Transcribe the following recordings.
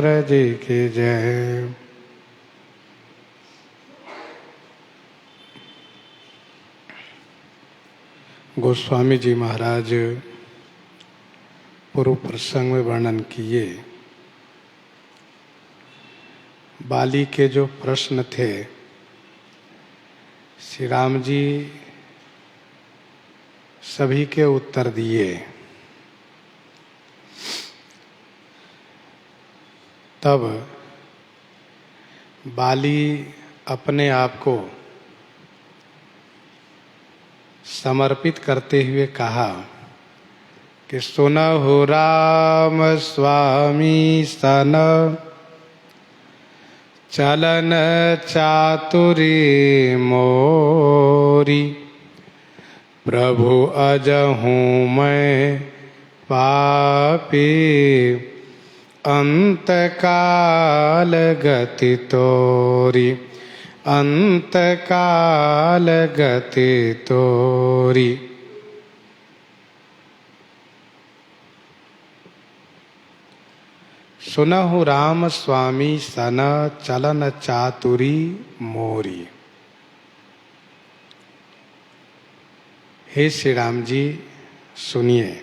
रामचंद्र जी की जय। गोस्वामी जी महाराज पूर्व प्रसंग में वर्णन किए, बाली के जो प्रश्न थे श्री राम जी सभी के उत्तर दिए। तब बाली अपने आप को समर्पित करते हुए कहा कि सुनहु राम स्वामी सन चलन चातुरी मोरी, प्रभु अजहूँ मैं पापी अंत काल गति तोरी, अंत काल गति तोरी। सुनहु राम स्वामी सन चलन चातुरी मोरी। हे श्री राम जी सुनिए,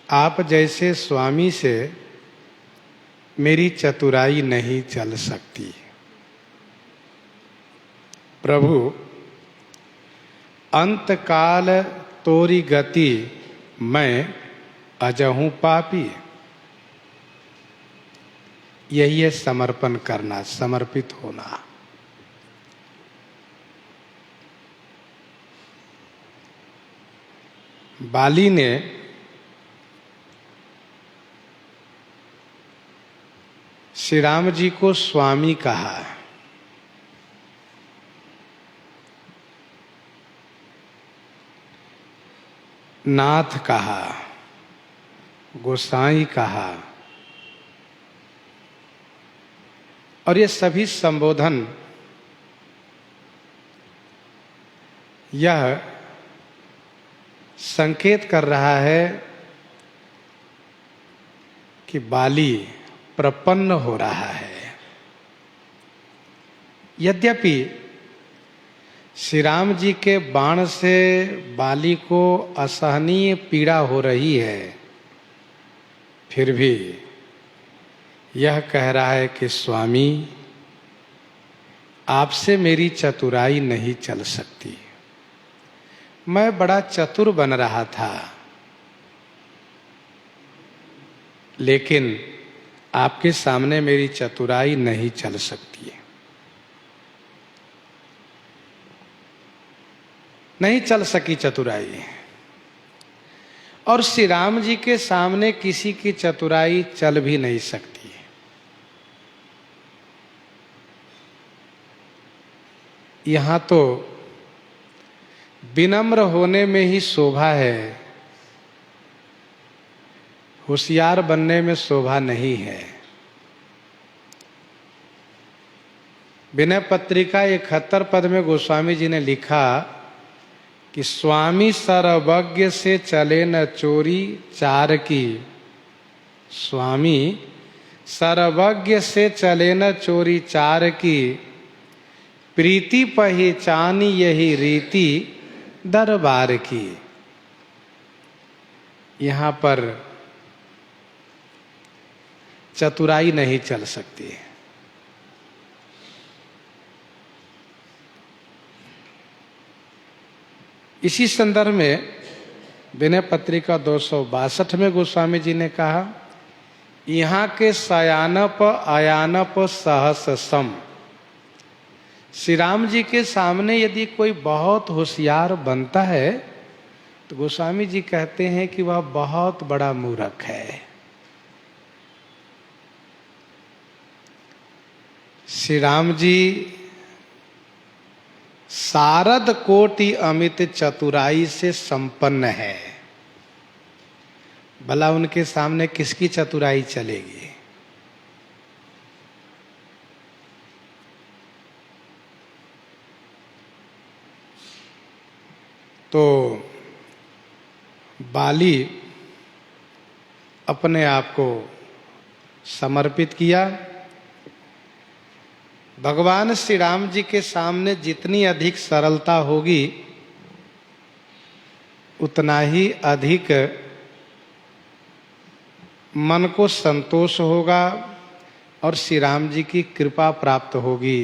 आप जैसे स्वामी से मेरी चतुराई नहीं चल सकती। प्रभु अंत काल तोरी गति मैं अजहूँ पापी। यही है समर्पण करना, समर्पित होना। बाली ने श्री राम जी को स्वामी कहा। नाथ कहा, गोसाई कहा, और ये सभी संबोधन यह संकेत कर रहा है कि बाली प्रपन्न हो रहा है। यद्यपि श्री राम जी के बाण से बाली को असहनीय पीड़ा हो रही है, फिर भी यह कह रहा है कि स्वामी आपसे मेरी चतुराई नहीं चल सकती। मैं बड़ा चतुर बन रहा था, लेकिन आपके सामने मेरी चतुराई नहीं चल सकती है। नहीं चल सकी चतुराई, और श्री राम जी के सामने किसी की चतुराई चल भी नहीं सकती। यहां तो विनम्र होने में ही शोभा है, होशियार बनने में शोभा नहीं है। विनय पत्रिका 71 पद में गोस्वामी जी ने लिखा कि स्वामी सर्वज्ञ से चले न चोरी चार की। स्वामी सर्वज्ञ से चले न चोरी चार की, प्रीति पहचानी यही रीति दरबार की। यहां पर चतुराई नहीं चल सकती। इसी संदर्भ में विनय पत्रिका 262 में गोस्वामी जी ने कहा, यहाँ के सयानप अयानप सहस सम। श्री राम जी के सामने यदि कोई बहुत होशियार बनता है तो गोस्वामी जी कहते हैं कि वह बहुत बड़ा मूर्ख है। श्री राम जी सारद कोटि अमित चतुराई से संपन्न है। भला उनके सामने किसकी चतुराई चलेगी? तो बाली अपने आप को समर्पित किया। भगवान श्री राम जी के सामने जितनी अधिक सरलता होगी उतना ही अधिक मन को संतोष होगा और श्री राम जी की कृपा प्राप्त होगी।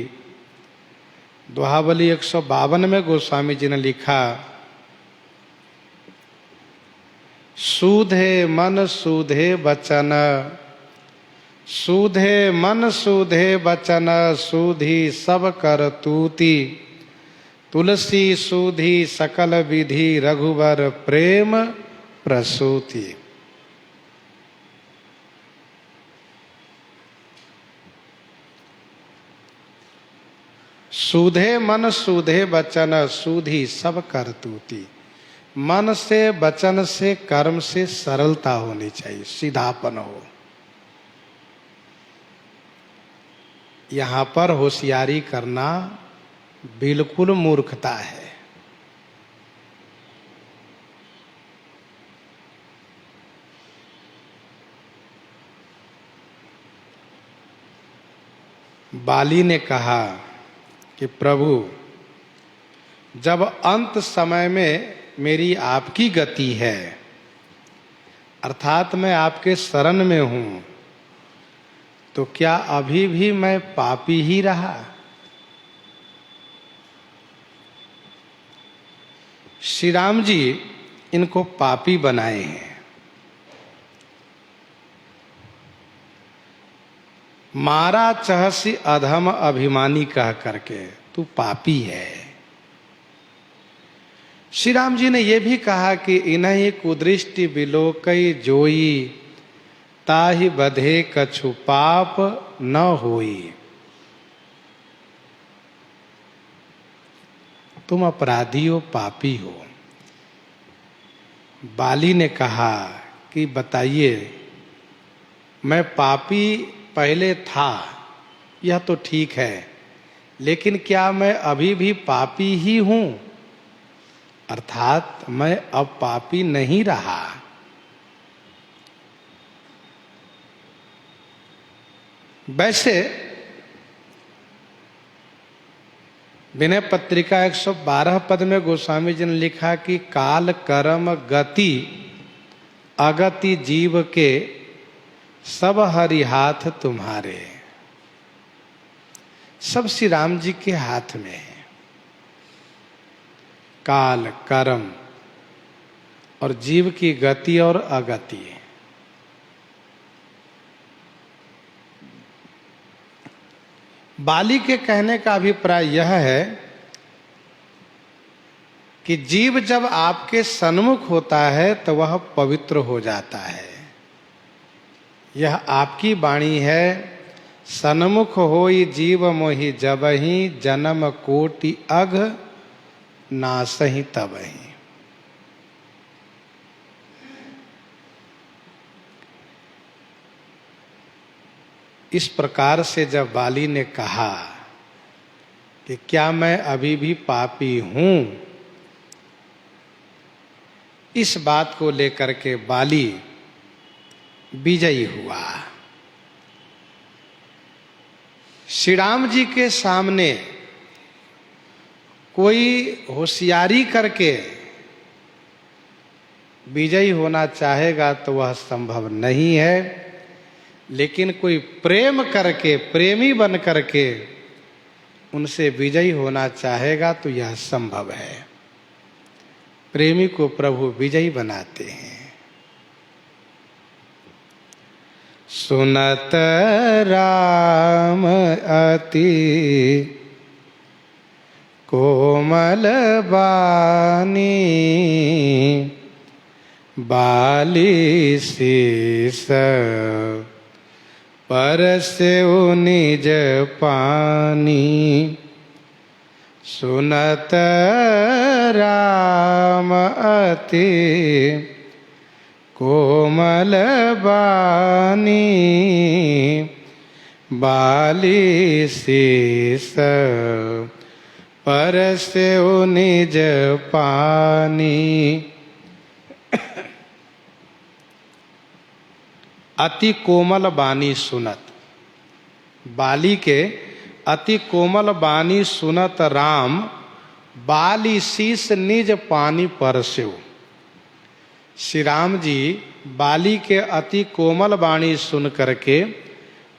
दोहावली 152 में गोस्वामी जी ने लिखा, सूधे मन सूधे वचन, सूधे मन सूधे वचन, सूधी सब कर तूती, तुलसी सूधी सकल विधि, रघुवर प्रेम प्रसूति। सूधे मन सूधे वचन, सूधी सब कर तूती। मन से, वचन से, कर्म से सरलता होनी चाहिए, सीधापन हो। यहां पर होशियारी करना बिल्कुल मूर्खता है। बाली ने कहा कि प्रभु, जब अंत समय में मेरी आपकी गति है, अर्थात मैं आपके शरण में हूं, तो क्या अभी भी मैं पापी ही रहा? श्री राम जी इनको पापी बनाए हैं। मारा चहसी अधम अभिमानी कह करके, तू पापी है। श्री राम जी ने यह भी कहा कि इन्हीं कुदृष्टि बिलोकई जोई, ताहि बधे कछु पाप न होई। तुम अपराधी हो, पापी हो। बाली ने कहा कि बताइए, मैं पापी पहले था, यह तो ठीक है, लेकिन क्या मैं अभी भी पापी ही हूं? अर्थात मैं अब पापी नहीं रहा। वैसे विनय पत्रिका 112 पद में गोस्वामी जी ने लिखा कि काल कर्म गति अगति जीव के, सब हरि हाथ तुम्हारे। सब श्री राम जी के हाथ में है। काल, कर्म और जीव की गति और अगति। बाली के कहने का अभिप्राय यह है कि जीव जब आपके सन्मुख होता है तो वह पवित्र हो जाता है। यह आपकी वाणी है, सन्मुख होई जीव मोहि जबहि, जन्म कोटि अघ नासहि तबहि। इस प्रकार से जब बाली ने कहा कि क्या मैं अभी भी पापी हूं, इस बात को लेकर के बाली विजयी हुआ। श्री राम जी के सामने कोई होशियारी करके विजयी होना चाहेगा तो वह संभव नहीं है, लेकिन कोई प्रेम करके, प्रेमी बन करके उनसे विजयी होना चाहेगा तो यह संभव है। प्रेमी को प्रभु विजयी बनाते हैं। सुनत राम अति कोमल बानी, बाली शीस परसेउ निज पानी। सुनत राम अति कोमल बानी, बाली शीस परसेउ निज पानी। अति कोमल बानी सुनत। बाली के अति कोमल बानी सुनत राम, बाली शीस निज पानी परस्यो। श्री राम जी बाली के अति कोमल वाणी सुन करके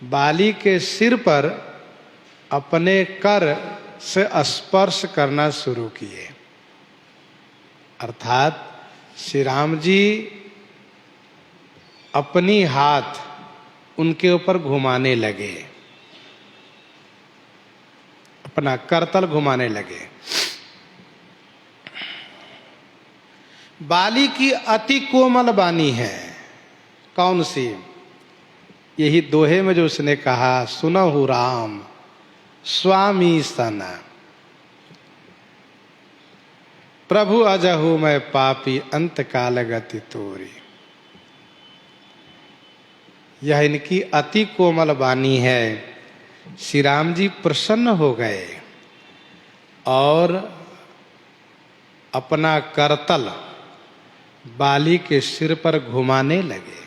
बाली के सिर पर अपने कर से स्पर्श करना शुरू किए। अर्थात श्री राम जी अपनी हाथ उनके ऊपर घुमाने लगे, अपना करतल घुमाने लगे। बाली की अति कोमल वाणी है, कौन सी? यही दोहे में जो उसने कहा, सुनहु राम स्वामी सन, प्रभु अजहु मैं पापी अंत काल गति तोरी। यह इनकी अति कोमल वाणी है। श्री राम जी प्रसन्न हो गए और अपना करतल बाली के सिर पर घुमाने लगे।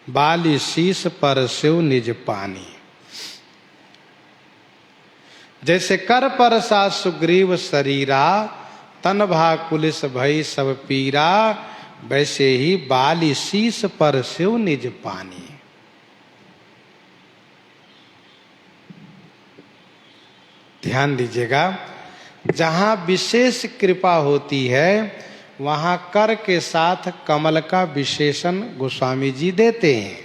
बाली शीस पर शिव निज पानी। जैसे कर पर सा सुग्रीव शरीरा, तन भा कुलिस भई सब पीरा, वैसे ही बाली शीस पर शिव निज पानी। ध्यान दीजिएगा, जहां विशेष कृपा होती है वहां कर के साथ कमल का विशेषण गोस्वामी जी देते हैं।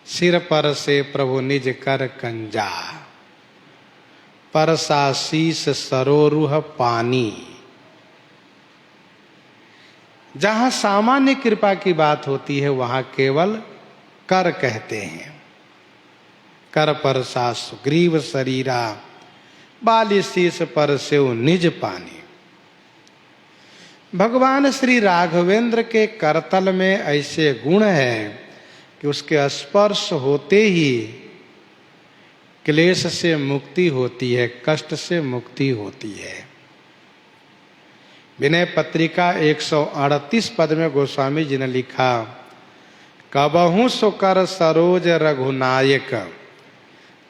सिर पर से प्रभु निज कर कंजा, परसा शीस सरोरुह पानी। जहां सामान्य कृपा की बात होती है वहां केवल कर कहते हैं। कर पर सा सुग्रीव शरीरा, बाली शीस पर शिव निज पानी। भगवान श्री राघवेंद्र के करतल में ऐसे गुण है कि उसके स्पर्श होते ही क्लेश से मुक्ति होती है, कष्ट से मुक्ति होती है। विनय पत्रिका 138 पद में गोस्वामी जी ने लिखा, कबहु सुकर सरोज रघुनायक,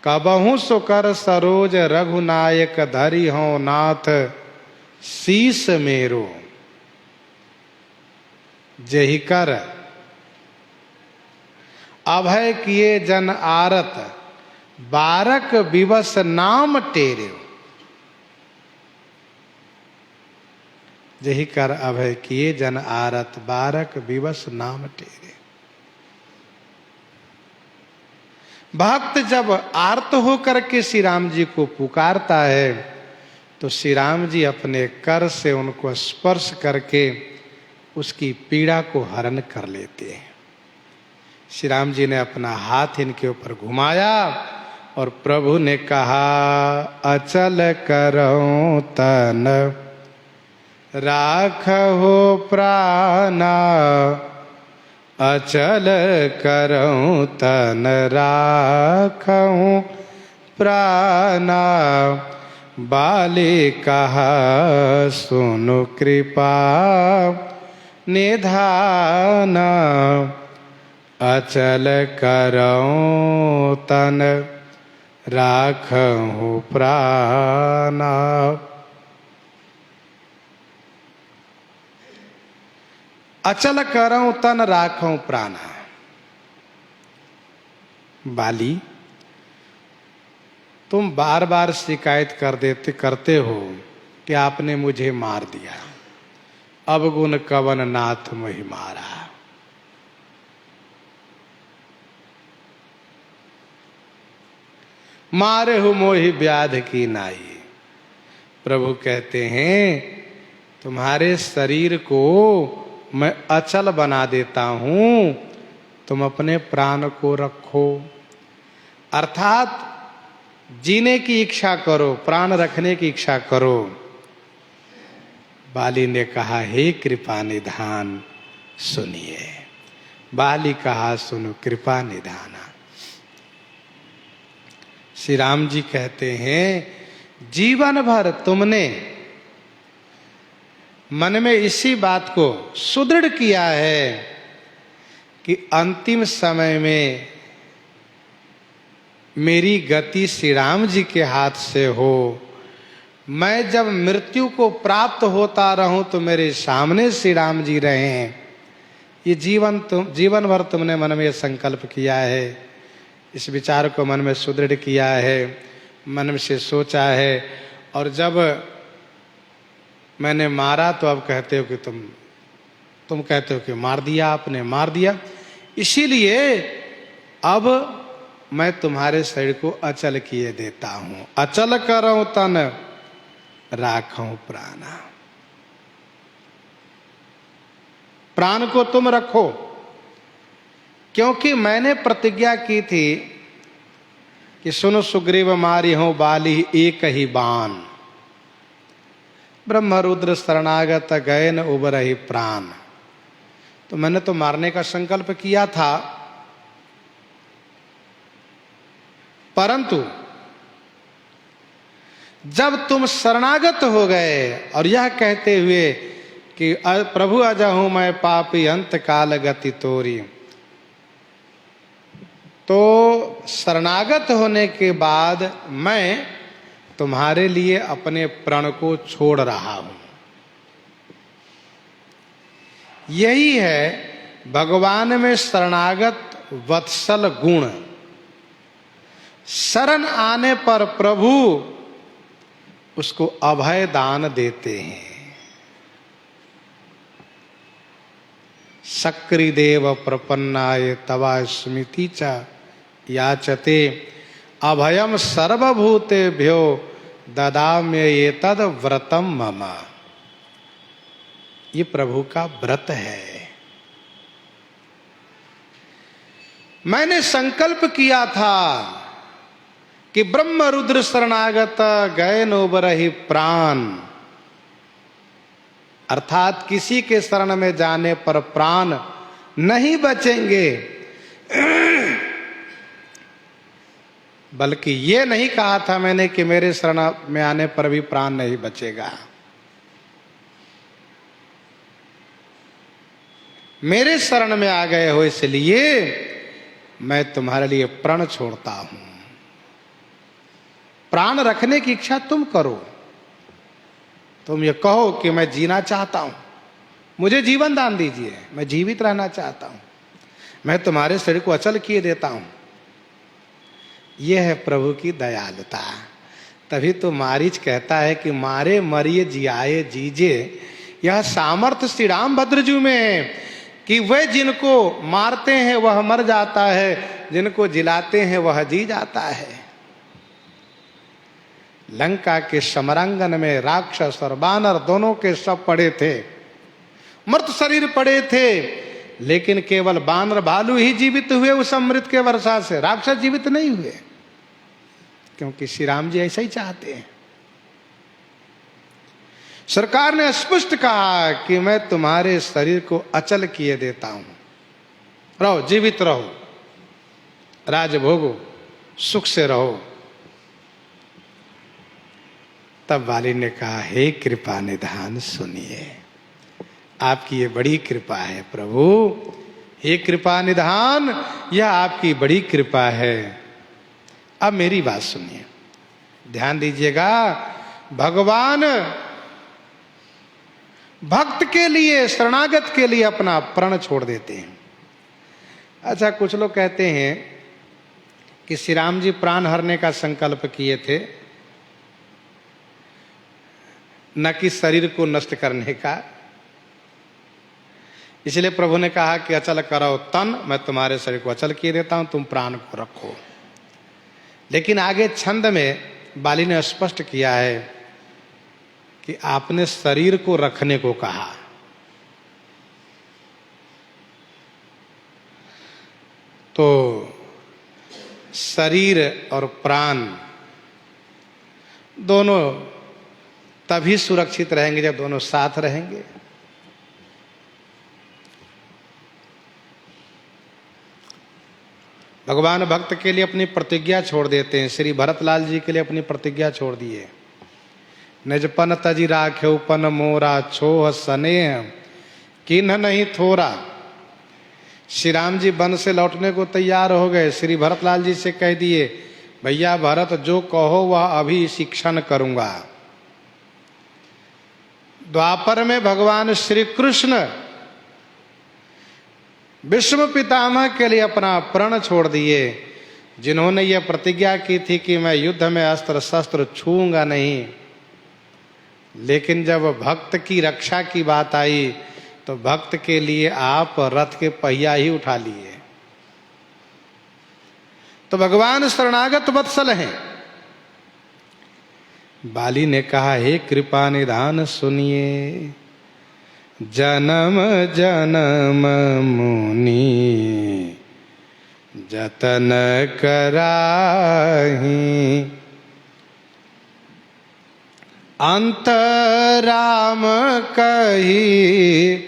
कबहु सुकर सरोज रघुनायक, धरि हो नाथ शीस मेरो। जहि कर अभय किए जन आरत, बारक विवश नाम टेरे। जहि कर अभय किए जन आरत, बारक विवश नाम टेरे। भक्त जब आर्त होकर के श्री राम जी को पुकारता है तो श्री राम जी अपने कर से उनको स्पर्श करके उसकी पीड़ा को हरण कर लेते हैं। श्री राम जी ने अपना हाथ इनके ऊपर घुमाया और प्रभु ने कहा, अचल करऊं तन राखो प्राणा, अचल करऊं तन राखूं प्राणा। बाली कहा सुनु कृपा निधाना, अचल करऊं तन राखूं प्राणा। अचल करऊं तन राखूं प्राणा। बाली, तुम बार बार शिकायत करते हो कि आपने मुझे मार दिया, अब गुण कवन नाथ मोहि मारा। मारे हो मोहि व्याध की नाई। प्रभु कहते हैं तुम्हारे शरीर को मैं अचल बना देता हूं, तुम अपने प्राण को रखो। अर्थात जीने की इच्छा करो, प्राण रखने की इच्छा करो। बाली ने कहा, हे कृपा निधान सुनिए। बाली कहा, सुनो कृपा निधाना। श्री राम जी कहते हैं, जीवन भर तुमने मन में इसी बात को सुदृढ़ किया है कि अंतिम समय में मेरी गति श्री राम जी के हाथ से हो। मैं जब मृत्यु को प्राप्त होता रहूं तो मेरे सामने श्री राम जी रहें। ये जीवन भर तुमने मन में संकल्प किया है, इस विचार को मन में सुदृढ़ किया है, मन में से सोचा है, और जब मैंने मारा तो अब कहते हो कि तुम कहते हो कि मार दिया, आपने मार दिया। इसीलिए अब मैं तुम्हारे शरीर को अचल किए देता हूं। अचल करऊं तन राखूं प्राणा। प्राण को तुम रखो, क्योंकि मैंने प्रतिज्ञा की थी कि सुनो सुग्रीव मारी हो बाली एक ही बाण, ब्रह्म रुद्र शरणागत गए न उबरहि प्राण। तो मैंने तो मारने का संकल्प किया था, परंतु जब तुम शरणागत हो गए और यह कहते हुए कि प्रभु अजहूं मैं पापी अंत काल गति तोरी, तो शरणागत होने के बाद मैं तुम्हारे लिए अपने प्राण को छोड़ रहा हूं। यही है भगवान में शरणागत वत्सल गुण। शरण आने पर प्रभु उसको अभय दान देते हैं। सक्रिदेव प्रपन्नाय तवा स्मृति च याचते अभयम सर्वभूतेभ्यो ददाम्य एतद व्रतम मम। ये प्रभु का व्रत है। मैंने संकल्प किया था कि ब्रह्म रुद्र शरणागत गए नोबरहि प्राण, अर्थात किसी के शरण में जाने पर प्राण नहीं बचेंगे। बल्कि ये नहीं कहा था मैंने कि मेरे शरण में आने पर भी प्राण नहीं बचेगा। मेरे शरण में आ गए हो इसलिए मैं तुम्हारे लिए प्राण छोड़ता हूं। प्राण रखने की इच्छा तुम करो, तुम ये कहो कि मैं जीना चाहता हूं, मुझे जीवन दान दीजिए, मैं जीवित रहना चाहता हूं, मैं तुम्हारे शरीर को अचल किए देता हूं। यह है प्रभु की दयालुता। तभी तो मारीच कहता है कि मारे मरिए जियाए जीजे। यह सामर्थ्य श्री रामभद्र जी में है कि वह जिनको मारते हैं वह मर जाता है, जिनको जिलाते हैं वह जी जाता है। लंका के समरांगन में राक्षस और बानर दोनों के सब पड़े थे, मृत शरीर पड़े थे, लेकिन केवल बानर भालू ही जीवित हुए उस अमृत के वर्षा से। राक्षस जीवित नहीं हुए, क्योंकि श्री राम जी ऐसा ही चाहते हैं। सरकार ने स्पष्ट कहा कि मैं तुम्हारे शरीर को अचल किए देता हूं, रहो, जीवित रहो, राज भोगो, सुख से रहो। तब वाली ने कहा, हे कृपा निधान सुनिए, आपकी ये बड़ी कृपा है प्रभु, हे कृपा निधान, यह आपकी बड़ी कृपा है। अब मेरी बात सुनिए, ध्यान दीजिएगा। भगवान भक्त के लिए, शरणागत के लिए अपना प्राण छोड़ देते हैं। अच्छा, कुछ लोग कहते हैं कि श्री राम जी प्राण हरने का संकल्प किए थे, न कि शरीर को नष्ट करने का। इसलिए प्रभु ने कहा कि अचल करो तन, मैं तुम्हारे शरीर को अचल किए देता हूं, तुम प्राण को रखो। लेकिन आगे छंद में बाली ने स्पष्ट किया है कि आपने शरीर को रखने को कहा। तो शरीर और प्राण दोनों तभी सुरक्षित रहेंगे जब दोनों साथ रहेंगे। भगवान भक्त के लिए अपनी प्रतिज्ञा छोड़ देते हैं। श्री भरतलाल जी के लिए अपनी प्रतिज्ञा छोड़ दिए निजपन तजी राख्यो पन मोरा छोह स्नेह किन्ह नहीं थोरा। श्री राम जी वन से लौटने को तैयार हो गए। श्री भरतलाल जी से कह दिए, भैया भरत जो कहो वह अभी इसी क्षण करूंगा। द्वापर में भगवान श्री कृष्ण विष्णु पितामह के लिए अपना प्रण छोड़ दिए, जिन्होंने यह प्रतिज्ञा की थी कि मैं युद्ध में अस्त्र शस्त्र छूऊंगा नहीं। लेकिन जब भक्त की रक्षा की बात आई तो भक्त के लिए आप रथ के पहिया ही उठा लिए। तो भगवान शरणागत वत्सल हैं। बाली ने कहा, हे कृपा निधान सुनिए, जन्म जन्म मुनि जतन कराही, अंत राम कही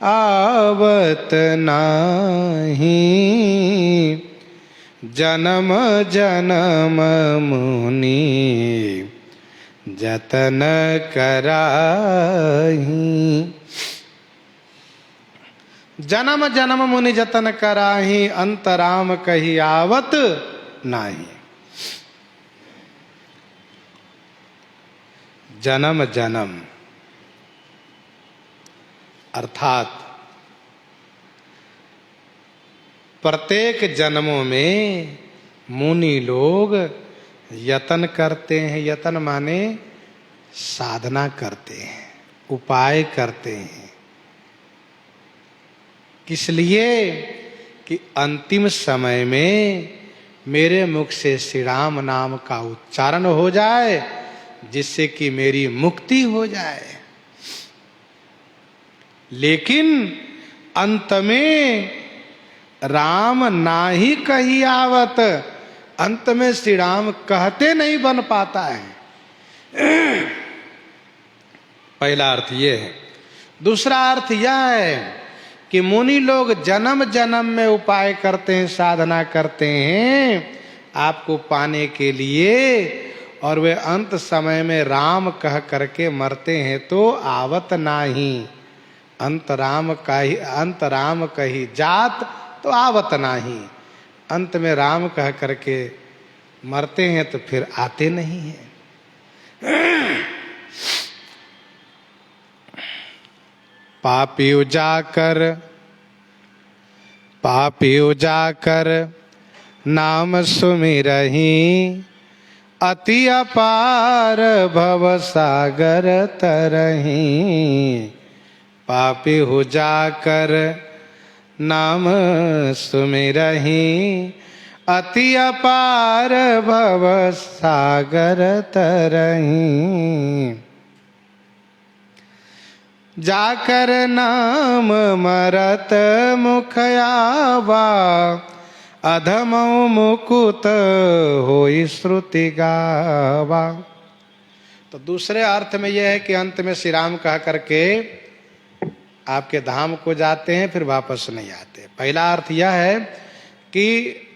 आवत नाही, जन्म जन्म मुनि जतन कराही। जन्म जन्म मुनि जतन कराही, अंत राम कही आवत नाही। जन्म जन्म अर्थात प्रत्येक जन्मों में मुनि लोग यतन करते हैं। यतन माने साधना करते हैं, उपाय करते हैं। किस लिए? कि अंतिम समय में मेरे मुख से श्री राम नाम का उच्चारण हो जाए, जिससे कि मेरी मुक्ति हो जाए। लेकिन अंत में राम नाही कही आवत, अंत में श्री राम कहते नहीं बन पाता है। पहला अर्थ ये है। दूसरा अर्थ यह है कि मुनि लोग जन्म जन्म में उपाय करते हैं, साधना करते हैं आपको पाने के लिए, और वे अंत समय में राम कह करके मरते हैं तो आवत नाही। अंत राम कही जात तो आवत नाही। अंत में राम कह करके मरते हैं तो फिर आते नहीं हैं। पापी उजाकर नाम सुमिरहि, अति अपार भव सागर तरहि। पापी हो जाकर नाम सुमिरहि, अति अपार भव सागर तरहि। जाकर नाम मरत मुख आवा, अधमौ मुकुत होई श्रुति गावा। तो दूसरे अर्थ में यह है कि अंत में श्री राम कह करके आपके धाम को जाते हैं, फिर वापस नहीं आते। पहला अर्थ यह है कि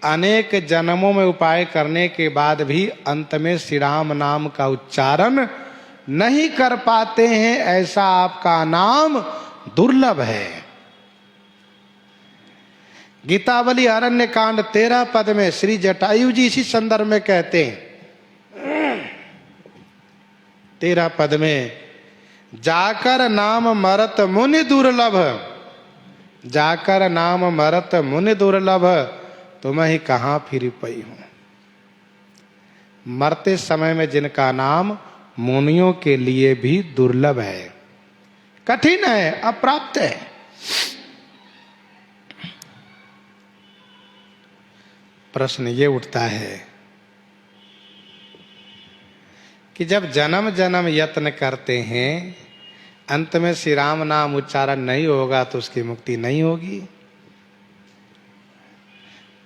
अनेक जन्मों में उपाय करने के बाद भी अंत में श्री राम नाम का उच्चारण नहीं कर पाते हैं, ऐसा आपका नाम दुर्लभ है। गीतावली अरण्य कांड 13 पद में श्री जटायु जी इसी संदर्भ में कहते हैं, 13 पद में, जाकर नाम मरत मुनि दुर्लभ, जाकर नाम मरत मुनि दुर्लभ, तुम ही कहां फिर पई हूं। मरते समय में जिनका नाम मुनियों के लिए भी दुर्लभ है, कठिन है, अप्राप्त है। प्रश्न ये उठता है कि जब जन्म जन्म यत्न करते हैं, अंत में श्री राम नाम उच्चारण नहीं होगा तो उसकी मुक्ति नहीं होगी,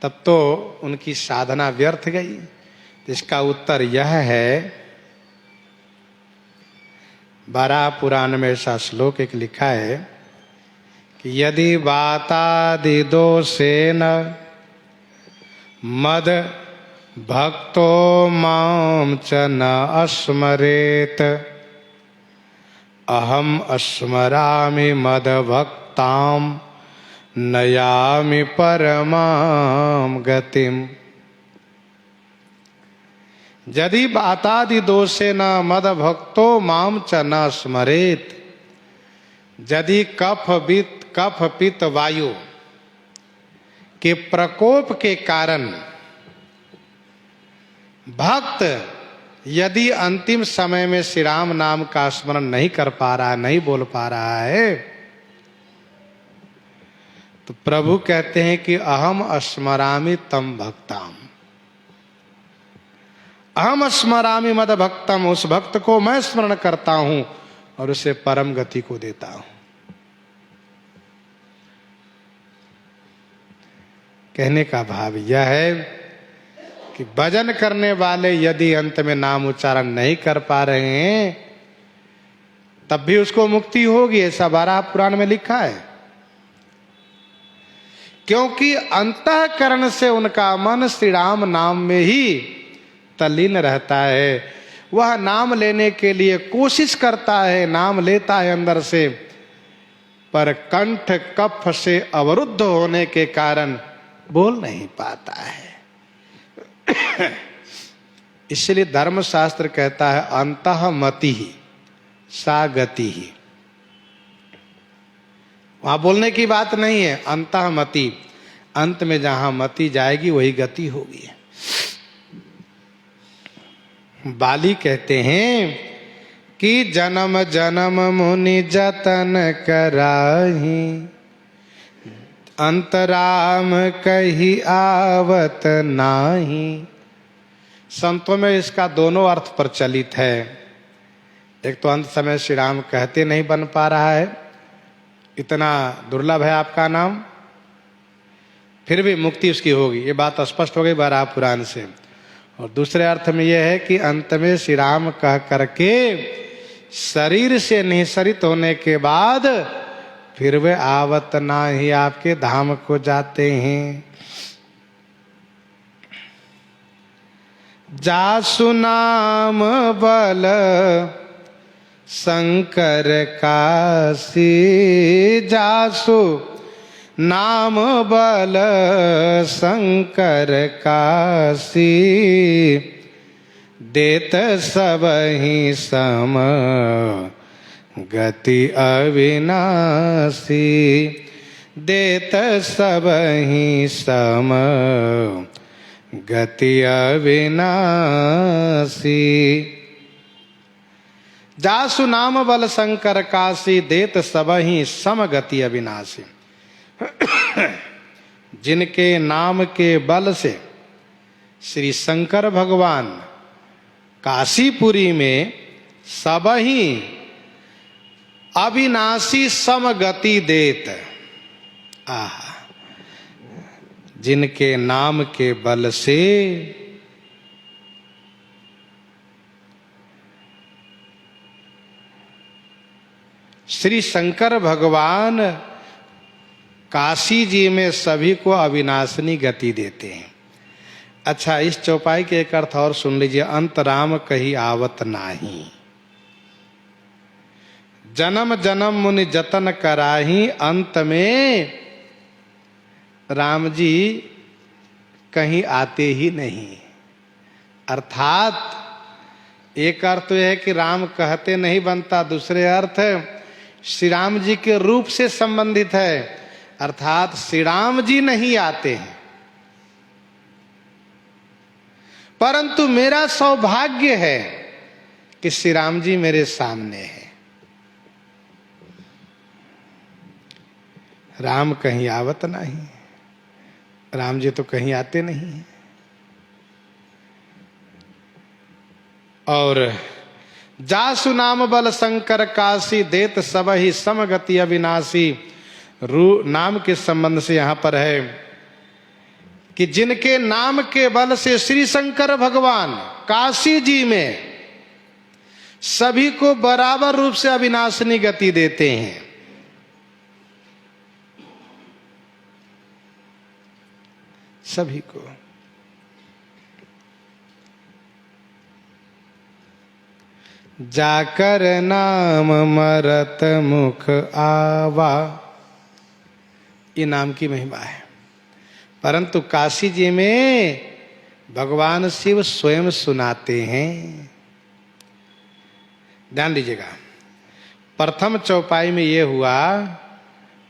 तब तो उनकी साधना व्यर्थ गई। इसका उत्तर यह है, बारह पुराण में ऐसा श्लोक एक लिखा है कि यदि वातादि दोषेन मद भक्तो मां च न अस्मरेत अहम अस्मरामि मद्भक्तां नयामि परमां गतिम। यदि बातादि दोषेन मद्भक्तो मां च न स्मरेत, यदि कफ पित्त वायु के प्रकोप के कारण भक्त यदि अंतिम समय में श्री राम नाम का स्मरण नहीं कर पा रहा है, नहीं बोल पा रहा है, तो प्रभु कहते हैं कि अहम स्मरामि तम भक्ताम, अहम स्मरामि मद भक्तम, उस भक्त को मैं स्मरण करता हूं और उसे परम गति को देता हूं। कहने का भाव यह है कि भजन करने वाले यदि अंत में नाम उच्चारण नहीं कर पा रहे हैं तब भी उसको मुक्ति होगी, ऐसा बारह पुराण में लिखा है। क्योंकि अंतःकरण से उनका मन श्री राम नाम में ही तल्लीन रहता है, वह नाम लेने के लिए कोशिश करता है, नाम लेता है अंदर से, पर कंठ कफ से अवरुद्ध होने के कारण बोल नहीं पाता है। इसलिए धर्मशास्त्र कहता है अंतःमति ही सा गति ही। वहां बोलने की बात नहीं है, अंतःमति, अंत में जहां मति जाएगी वही गति होगी। बाली कहते हैं कि जन्म जन्म मुनि जतन कराही, अंतराम कही आवत नाही। संतों में इसका दोनों अर्थ प्रचलित है। एक तो अंत समय श्री राम कहते नहीं बन पा रहा है, इतना दुर्लभ है आपका नाम, फिर भी मुक्ति उसकी होगी, ये बात स्पष्ट हो गई बारह पुराण से। और दूसरे अर्थ में यह है कि अंत में श्री राम कह करके शरीर से निःसरित होने के बाद फिर वे आवत ना ही आपके धाम को जाते हैं। जासु नाम बल शंकर काशी, जासु नाम बल शंकर काशी, देत सबहि सम गति अविनाशी, देत सबहि सम गति अविनाशी। जासु नाम बल शंकर काशी, देत सबहि सम गति अविनाशी। जिनके नाम के बल से श्री शंकर भगवान काशीपुरी में सबहि अविनाशी समगति देत, आहा, जिनके नाम के बल से श्री शंकर भगवान काशी जी में सभी को अविनाशनी गति देते हैं। अच्छा, इस चौपाई के एक अर्थ और सुन लीजिए, अंत राम कही आवत नाही, जन्म जन्म मुनि जतन कराही, अंत में राम जी कहीं आते ही नहीं। अर्थात एक अर्थ तो यह है कि राम कहते नहीं बनता, दूसरे अर्थ श्री राम जी के रूप से संबंधित है, अर्थात श्री राम जी नहीं आते हैं, परंतु मेरा सौभाग्य है कि श्री राम जी मेरे सामने हैं। राम कहीं आवत नहीं, राम जी तो कहीं आते नहीं हैं। और जासु नाम बल शंकर काशी, देत सबहि समगति अविनाशी। नाम के संबंध से यहां पर है कि जिनके नाम के बल से श्री शंकर भगवान काशी जी में सभी को बराबर रूप से अविनाशनी गति देते हैं। सभी को। जाकर नाम मरत मुख आवा। ये नाम की महिमा है। परंतु काशी जी में भगवान शिव स्वयं सुनाते हैं। ध्यान दीजिएगा, प्रथम चौपाई में ये हुआ,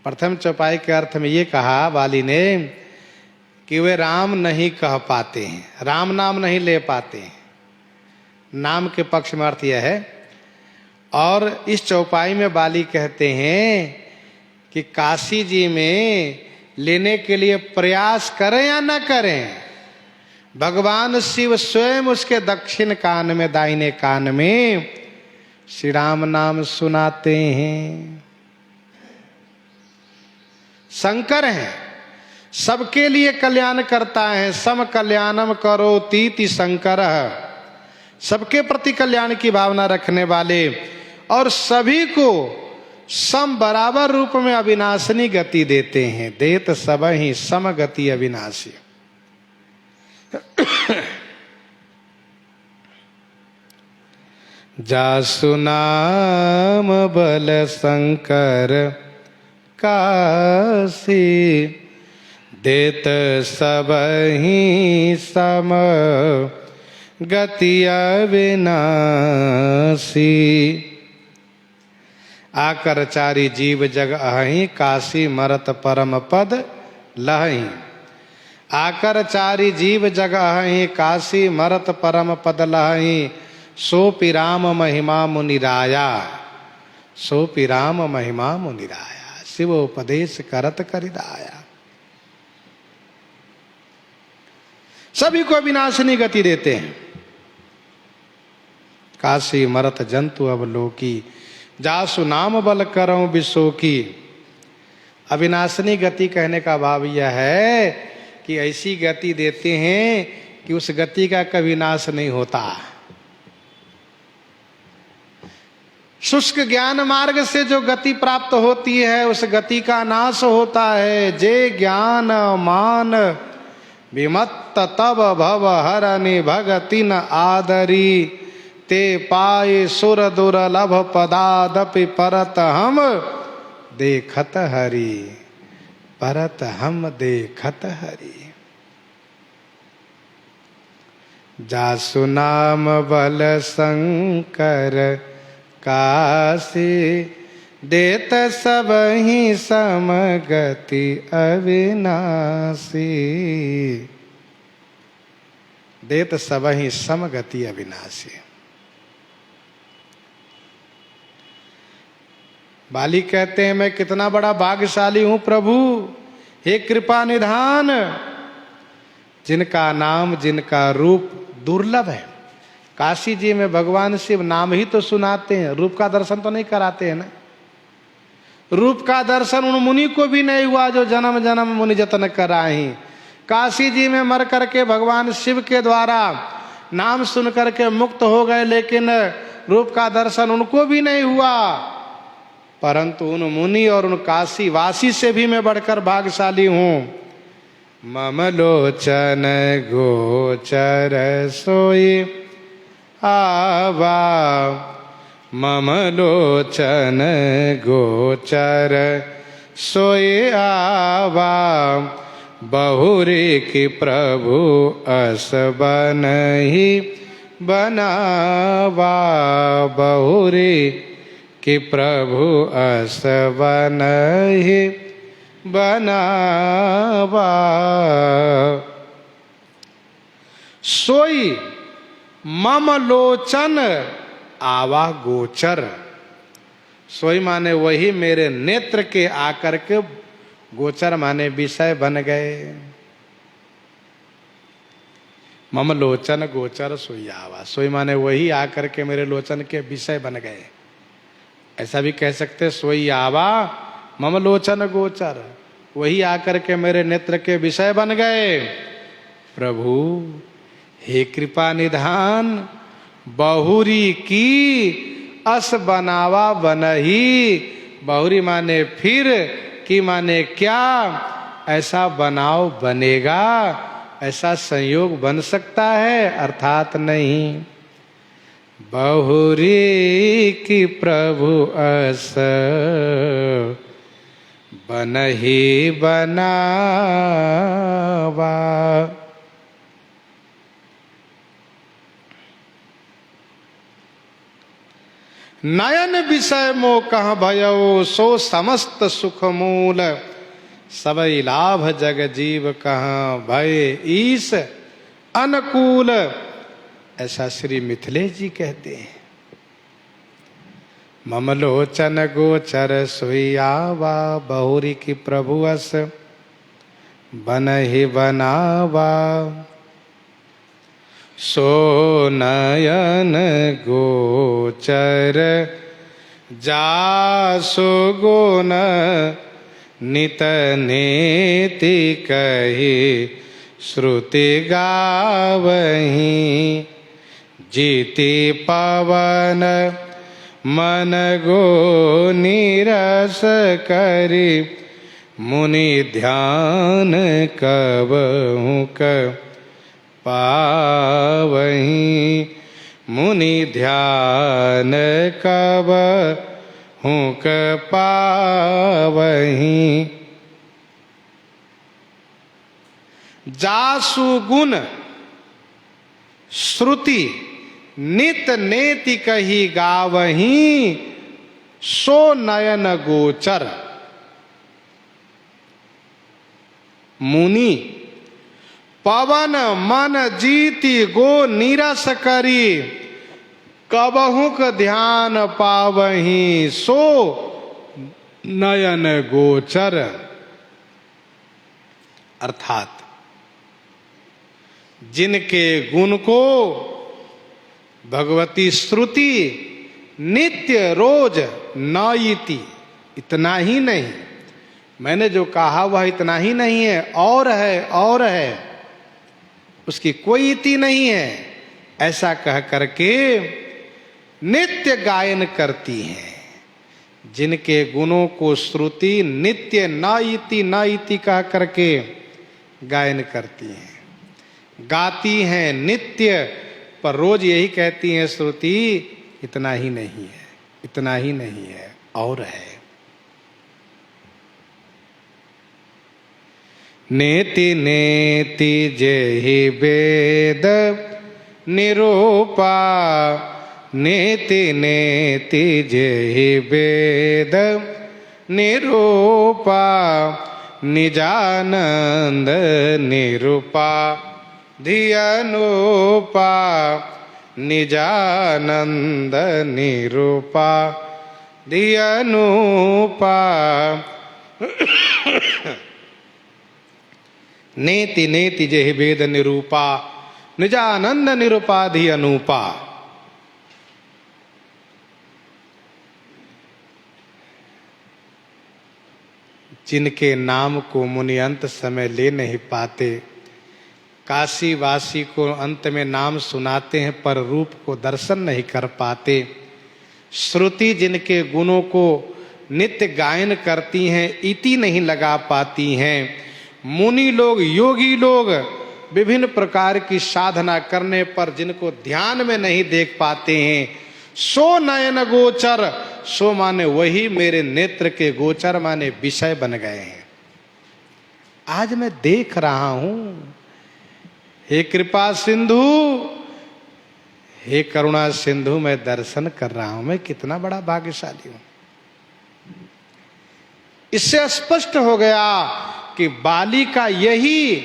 प्रथम चौपाई के अर्थ में ये कहा वाली ने कि वे राम नहीं कह पाते हैं, राम नाम नहीं ले पाते हैं। नाम के पक्ष में अर्थ यह है। और इस चौपाई में बाली कहते हैं कि काशी जी में लेने के लिए प्रयास करें या न करें, भगवान शिव स्वयं उसके दक्षिण कान में, दाहिने कान में श्री राम नाम सुनाते हैं। शंकर हैं, सबके लिए कल्याण करता है। सम कल्याणम करोति इति शंकरः, सबके प्रति कल्याण की भावना रखने वाले और सभी को सम बराबर रूप में अविनाशिनी गति देते हैं। देत सब ही सम गति अविनाशी। जासु नाम बल शंकर काशी, देत सब ही सम गति अविनाशी। आकर चारि जीव जग अहि, काशी मरत परम पद लहि। आकर चारि जीव जग अहि, काशी मरत परम पद लहि। सोपि राम महिमा मुनिराया, सोपि राम महिमा मुनिराया। शिव उपदेश करत करिदाया। सभी को विनाशिनी गति देते हैं। काशी मरत जंतु अवलोकी, जासु नाम बल करऊं विशोकी। अविनाशिनी गति कहने का भाव यह है कि ऐसी गति देते हैं कि उस गति का कभी नाश नहीं होता। शुष्क ज्ञान मार्ग से जो गति प्राप्त होती है उस गति का नाश होता है। जे ज्ञान मान विमत्त तब भव हरनि भगति न आदरी, ते पाए सुर दुर्लभ पदादपि परत हम देखत हरि, परत हम देखत हरि। जासु नाम बल शंकर काशी, देत सब ही समगति अविनाशी। देत सब ही समगति अविनाशी। बाली कहते हैं मैं कितना बड़ा भाग्यशाली हूं प्रभु, हे कृपा निधान। जिनका नाम, जिनका रूप दुर्लभ है। काशी जी में भगवान शिव नाम ही तो सुनाते हैं, रूप का दर्शन तो नहीं कराते हैं ना। रूप का दर्शन उन मुनि को भी नहीं हुआ जो जन्म जन्म मुनि जतन कराही। काशी जी में मर करके भगवान शिव के द्वारा नाम सुन करके मुक्त हो गए, लेकिन रूप का दर्शन उनको भी नहीं हुआ। परंतु उन मुनि और उन काशी वासी से भी मैं बढ़कर भाग्यशाली हूँ। मम लोचन गोचर सोई आवा, मम लोचन गोचर सोई आवा। बहुरी की प्रभु अस बनहि बनावा, बहुरी कि प्रभु अस बनहि बनावा। सोई मम लोचन आवा गोचर। सोई माने वही मेरे नेत्र के आकर के, गोचर माने विषय बन गए। मम लोचन गोचर सोई आवा। सोई माने वही आकर के मेरे लोचन के विषय बन गए। ऐसा भी कह सकते सोई आवा मम लोचन गोचर, वही आकर के मेरे नेत्र के विषय बन गए। प्रभु हे कृपा निधान, बहुरी की अस बनावा बनही। बहुरी माने फिर, की माने क्या, ऐसा बनाव बनेगा, ऐसा संयोग बन सकता है, अर्थात नहीं। बहुरी की प्रभु अस बनहि बनावा। नयन विषय मोह कह भयो सो समस्त सुख मूल। सबई लाभ जग जीव कहाँ भय ईस अनुकूल। ऐसा श्री मिथिलेश जी कहते हैं। ममलोचन गोचर सोयावा बहुरी की प्रभु अस बनहि बनावा। सो नयन गोचर जासु गुण नित नेति कही श्रुति गावहीं। जीति पवन मन गो नीरस करी मुनि ध्यान कबहु पावहीं। मुनि ध्यान कबहु पावहीं। जासु गुण श्रुति नित नेति कही गावहीं। सो नयन गोचर मुनि पवन मन जीति गो नीरस करी कबहुक ध्यान पावहीं। सो नयन गोचर अर्थात जिनके गुण को भगवती श्रुति नित्य रोज नयति, इतना ही नहीं, मैंने जो कहा वह इतना ही नहीं है, और है, उसकी कोई इति नहीं है, ऐसा कह करके नित्य गायन करती हैं। जिनके गुणों को श्रुति नित्य न इति कह करके गायन करती हैं, गाती हैं नित्य, पर रोज यही कहती हैं श्रुति इतना ही नहीं है, इतना ही नहीं है, और है। नेति नेति जेहि वेद निरूपा। नेति नेति जेहि वेद निरूपा। निजानंद निरूपा धियनूपा। निजानंद निरूपा धियनूपा। नेति नेति जेहि वेद निरूपा। निजानंद निरूपाधि अनूपा। जिनके नाम को मुनि अंत समय ले नहीं पाते, काशी वासी को अंत में नाम सुनाते हैं पर रूप को दर्शन नहीं कर पाते, श्रुति जिनके गुणों को नित्य गायन करती हैं, इति नहीं लगा पाती हैं, मुनि लोग, योगी लोग विभिन्न प्रकार की साधना करने पर जिनको ध्यान में नहीं देख पाते हैं, सो नयन गोचर, सो माने वही मेरे नेत्र के गोचर माने विषय बन गए हैं। आज मैं देख रहा हूं, हे कृपा सिंधु, हे करुणा सिंधु, मैं दर्शन कर रहा हूं, मैं कितना बड़ा भाग्यशाली हूं। इससे स्पष्ट हो गया कि बाली का यही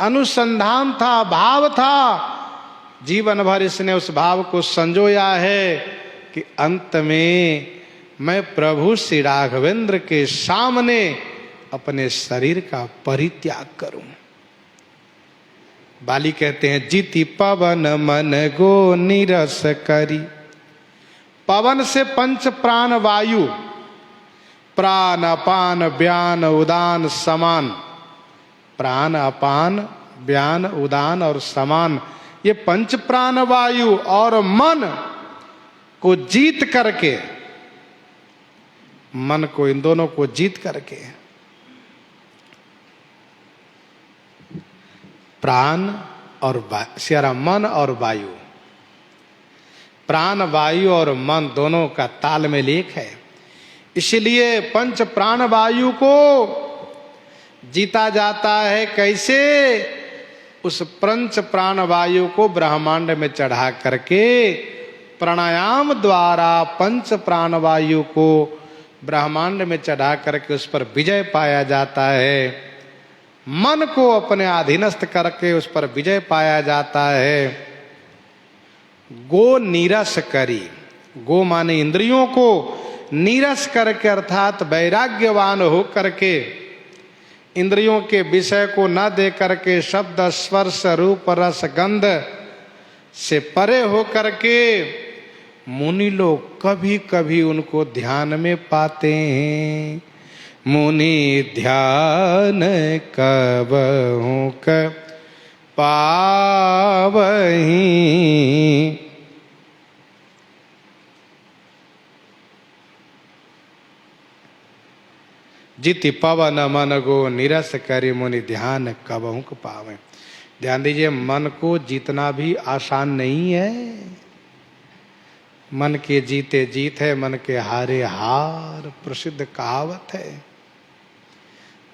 अनुसंधान था, भाव था, जीवन भर इसने उस भाव को संजोया है कि अंत में मैं प्रभु श्री राघवेंद्र के सामने अपने शरीर का परित्याग करूं। बाली कहते हैं, जीति पवन मन गो नीरस करी। पवन से पंच प्राण वायु, प्राण अपान व्यान उदान समान, प्राण अपान व्यान उदान और समान, ये पंच प्राण वायु और मन को जीत करके, मन को, इन दोनों को जीत करके, प्राण और मन और वायु, प्राण वायु और मन दोनों का तालमेल एक है। इसलिए पंच प्राण वायु को जीता जाता है कैसे? उस पंच प्राण वायु को ब्रह्मांड में चढ़ा करके प्राणायाम द्वारा पंच प्राण वायु को ब्रह्मांड में चढ़ा करके उस पर विजय पाया जाता है। मन को अपने अधीनस्थ करके उस पर विजय पाया जाता है। गो नीरस करी, गो माने इंद्रियों को नीरस करके अर्थात वैराग्यवान हो करके, इंद्रियों के विषय को न दे करके शब्द स्पर्श रूप रस गंध से परे हो करके मुनि लोग कभी कभी उनको ध्यान में पाते हैं। मुनि ध्यान कबहु क पावहीं, जिति पवन मन गो निरस करे मुनि ध्यान कबहु क पावे। ध्यान दीजिए, मन को जीतना भी आसान नहीं है। मन के जीते जीत है, मन के हारे हार, प्रसिद्ध कहावत है।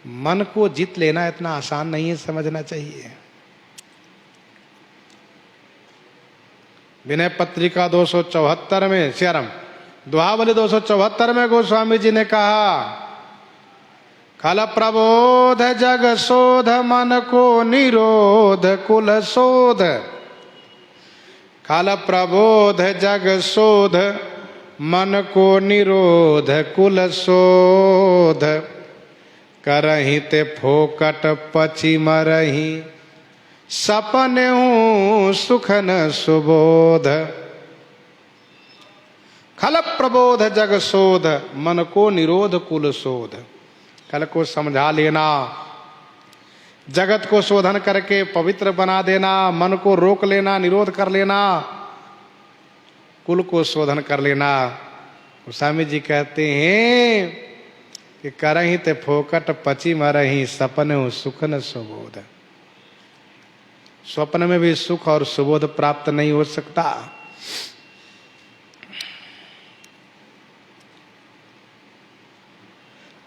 मन को जीत लेना इतना आसान नहीं है, समझना चाहिए। विनय पत्रिका 274 में श्यारम दुहावली 274 में गोस्वामी जी ने कहा, खल प्रबोध जग शोध मन को निरोध कुल शोध। खल प्रबोध जग शोध मन को निरोध कुल शोध। करही ते फोकट पची मरही सपने हूँ सुख न सुबोध। खल प्रबोध जग शोध मन को निरोध कुल शोध। कल को समझा लेना, जगत को शोधन करके पवित्र बना देना, मन को रोक लेना, निरोध कर लेना, कुल को शोधन कर लेना। गोस्वामी जी कहते हैं कि करही ते फोकट पची मरही सपने हूँ सुख न सुबोध। स्वप्न में भी सुख और सुबोध प्राप्त नहीं हो सकता।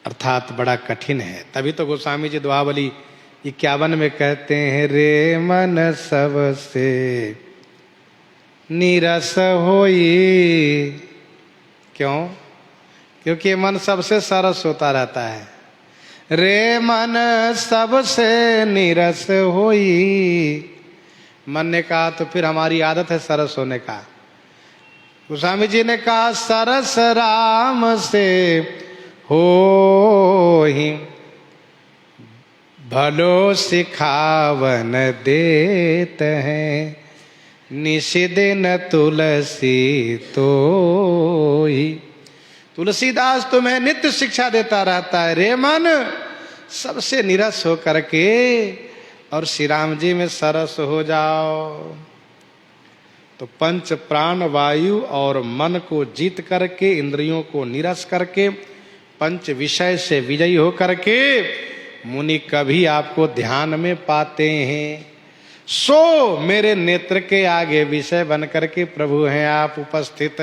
अर्थात बड़ा कठिन है। तभी तो गोस्वामी जी दुहावली 51 में कहते हैं, रे मन सबसे नीरस होई। क्यों? क्योंकि मन सबसे सरस होता रहता है। रे मन सबसे नीरस होई। मन ने कहा तो फिर हमारी आदत है सरस होने का। गोस्वामी जी ने कहा, सरस राम से होहि भलो सिखावन देत हैं। निषिदिन तुलसी तोहि। तुलसीदास तुम्हें नित्य शिक्षा देता रहता है, रे मन सबसे निरस हो करके और श्री राम जी में सरस हो जाओ। तो पंच प्राण वायु और मन को जीत करके, इंद्रियों को निरस करके, पंच विषय से विजयी हो करके मुनि कभी आपको ध्यान में पाते हैं। सो मेरे नेत्र के आगे विषय बन करके प्रभु हैं आप उपस्थित।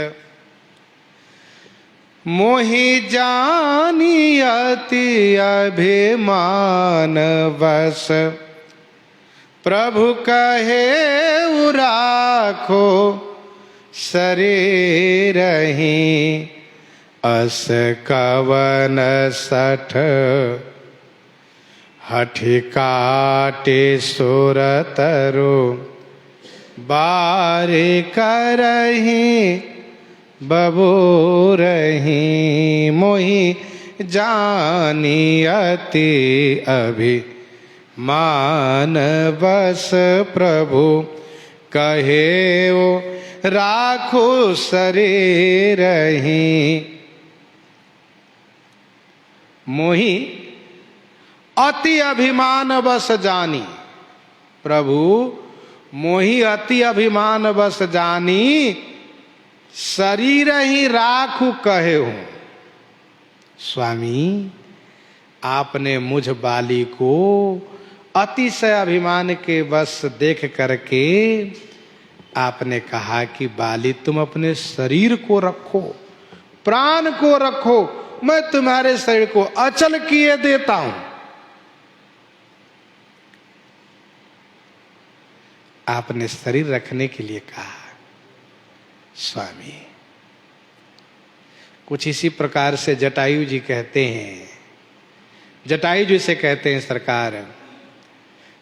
मोहि जानी अति अभिमान बस प्रभु कहे राखो शरीर ही। अस कवन सठ हठि काटे सुरतरु बारी करही बबूरही। मोहि जानी अति अभिमान बस प्रभु कहे राखो शरीर ही। मोहि अति अभिमान बस जानी। प्रभु मोहि अति अभिमान बस जानी शरीर ही राखू कहे हूं। स्वामी आपने मुझ बाली को अतिशय अभिमान के बस देख करके आपने कहा कि बाली तुम अपने शरीर को रखो, प्राण को रखो, मैं तुम्हारे शरीर को अचल किए देता हूं। आपने शरीर रखने के लिए कहा स्वामी। कुछ इसी प्रकार से जटायु जी कहते हैं, जटायु जी से कहते हैं सरकार,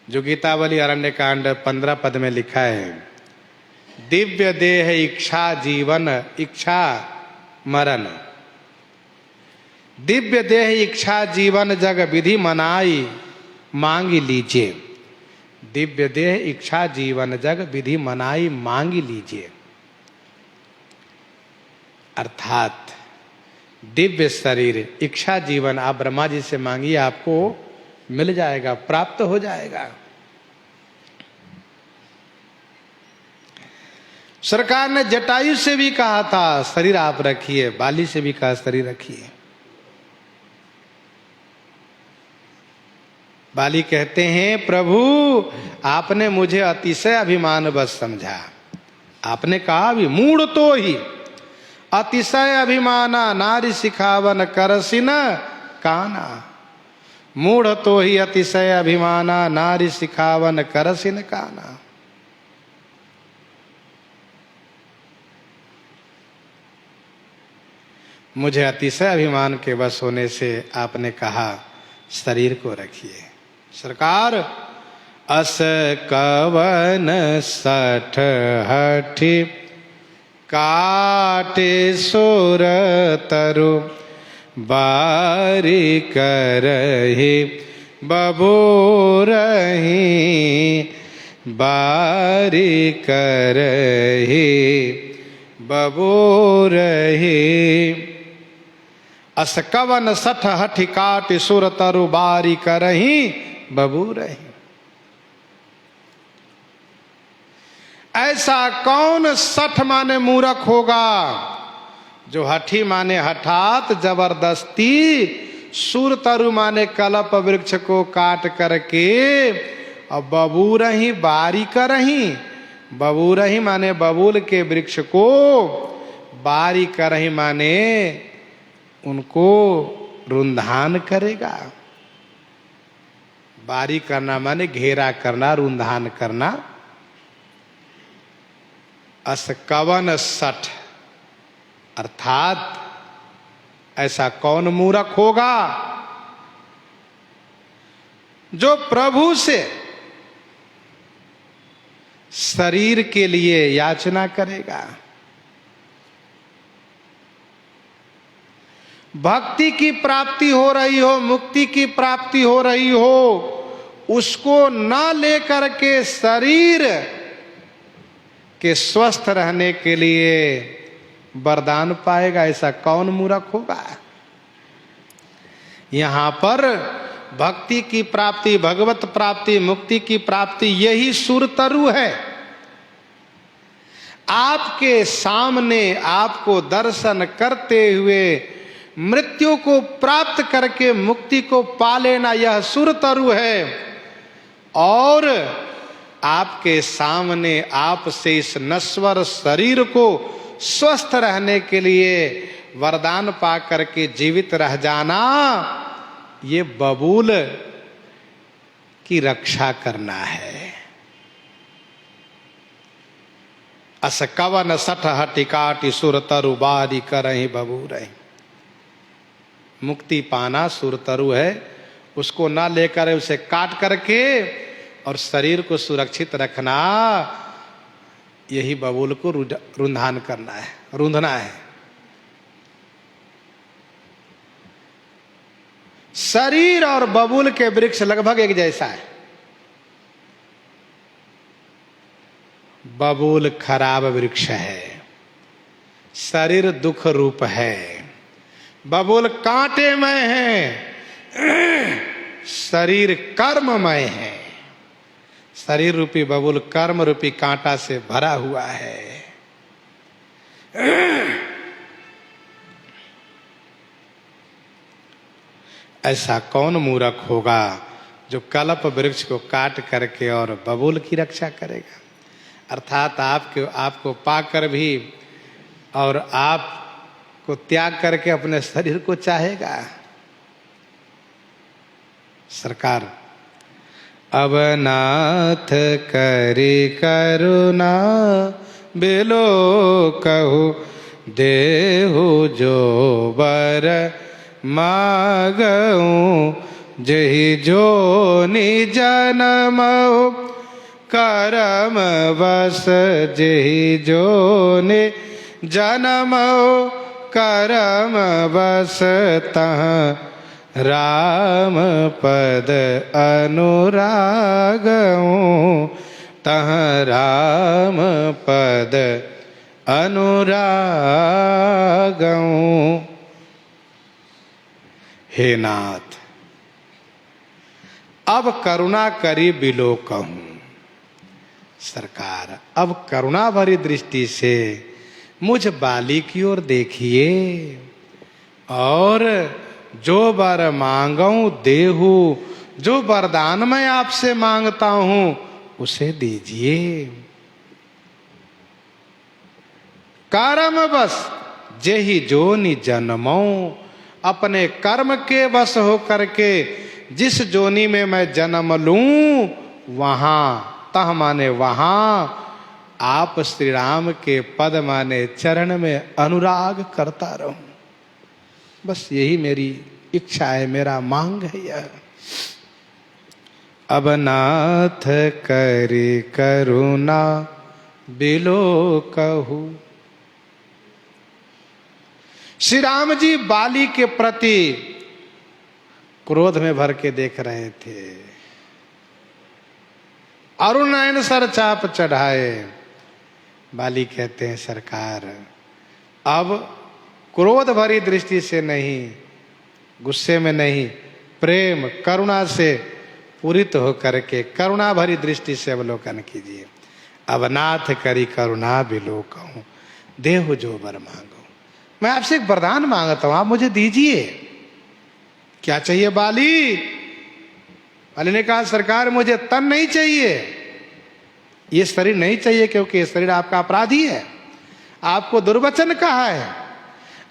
जो गीतावली अरण्य कांड 15 पद में लिखा है, दिव्य देह इच्छा जीवन इच्छा मरण, दिव्य देह इच्छा जीवन जग विधि मनाई मांग लीजिए। दिव्य देह इच्छा जीवन जग विधि मनाई मांग लीजिए। अर्थात दिव्य शरीर इच्छा जीवन आप ब्रह्मा जी से मांगिए, आपको मिल जाएगा, प्राप्त हो जाएगा। सरकार ने जटायु से भी कहा था शरीर आप रखिए, बाली से भी कहा शरीर रखिए। बाली कहते हैं प्रभु आपने मुझे अतिशय अभिमान बस समझा। आपने कहा भी मूढ़ तो ही अतिशय अभिमाना नारी सिखावन करसिन काना। मूढ़ तो ही अतिशय अभिमाना नारी सिखावन करसिन काना। मुझे अतिशय अभिमान के वश होने से आपने कहा शरीर को रखिए। सरकार अस कवन सठ हठी काटे सोर तरु बारी करही बबूरही बारी करही बबूरही। अस कवन सठ हठ काट सुर तरु बारी करही बबूरही। ऐसा कौन सठ माने मूर्ख होगा जो हठी माने हठात जबरदस्ती, सुर तरु माने कल्प वृक्ष को काट करके और बबूरही बारी करही। बबूरही माने बबूल के वृक्ष को, बारी करही माने उनको रुंधान करेगा। बारी करना माने घेरा करना, रुंधान करना। अस कवन सठ अर्थात ऐसा कौन मूर्ख होगा जो प्रभु से शरीर के लिए याचना करेगा। भक्ति की प्राप्ति हो रही हो, मुक्ति की प्राप्ति हो रही हो, उसको न लेकर के शरीर के स्वस्थ रहने के लिए वरदान पाएगा, ऐसा कौन मूर्ख होगा। यहां पर भक्ति की प्राप्ति, भगवत प्राप्ति, मुक्ति की प्राप्ति यही सुरतरु है। आपके सामने आपको दर्शन करते हुए मृत्यु को प्राप्त करके मुक्ति को पा लेना यह सुरतरु है। और आपके सामने आपसे इस नश्वर शरीर को स्वस्थ रहने के लिए वरदान पा करके जीवित रह जाना, ये बबूल की रक्षा करना है। अस कवन सठ हटि काटि सुर तरु बारी करहि बबूरहि। मुक्ति पाना सुरतरु है, उसको ना लेकर उसे काट करके और शरीर को सुरक्षित रखना, यही बबूल को रुंधान करना है, रूंधना है। शरीर और बबूल के वृक्ष लगभग एक जैसा है। बबूल खराब वृक्ष है, शरीर दुख रूप है। बबूल कांटेमय है, शरीर कर्ममय है। शरीर रूपी बबूल कर्म रूपी कांटा से भरा हुआ है। ऐसा कौन मूर्ख होगा जो कल्प वृक्ष को काट करके और बबूल की रक्षा करेगा। अर्थात आपको पाकर भी और आपको त्याग करके अपने शरीर को चाहेगा। सरकार अब नाथ करी करुणा बिलो कहू देहु जो बर मागऊं जही जो निजनमो करम बस जही जो नि जन्मो करम बस तह राम पद अनुरागऊं तह राम पद अनुरागऊं। हे नाथ अब करुणा करी बिलो कहूं। सरकार अब करुणा भरी दृष्टि से मुझ बाली की ओर देखिए और जो वर मांगूं देहू, जो वरदान मैं आपसे मांगता हूं उसे दीजिए। कर्म बस जेहि जोनि जन्मो, अपने कर्म के वश हो करके जिस जोनि में मैं जन्म लूं वहां, तह माने वहां, आप श्री राम के पद माने चरण में अनुराग करता रहूं। बस यही मेरी इच्छा है, मेरा मांग है यह। अब नाथ करी करुणा बिलो कहू। श्री राम जी बाली के प्रति क्रोध में भर के देख रहे थे। अरुण नयन सर चाप चढ़ाए। बाली कहते हैं सरकार अब क्रोध भरी दृष्टि से नहीं, गुस्से में नहीं, प्रेम करुणा से पूरित होकर के करुणा भरी दृष्टि से अवलोकन कीजिए। अब नाथ करी करुणा बिलो कहूं देहु जो वर मांगो। मैं आपसे एक वरदान मांगता हूं, आप मुझे दीजिए। क्या चाहिए बाली? बाली ने कहा सरकार मुझे तन नहीं चाहिए, ये शरीर नहीं चाहिए, क्योंकि ये शरीर आपका अपराधी है, आपको दुर्वचन कहा है,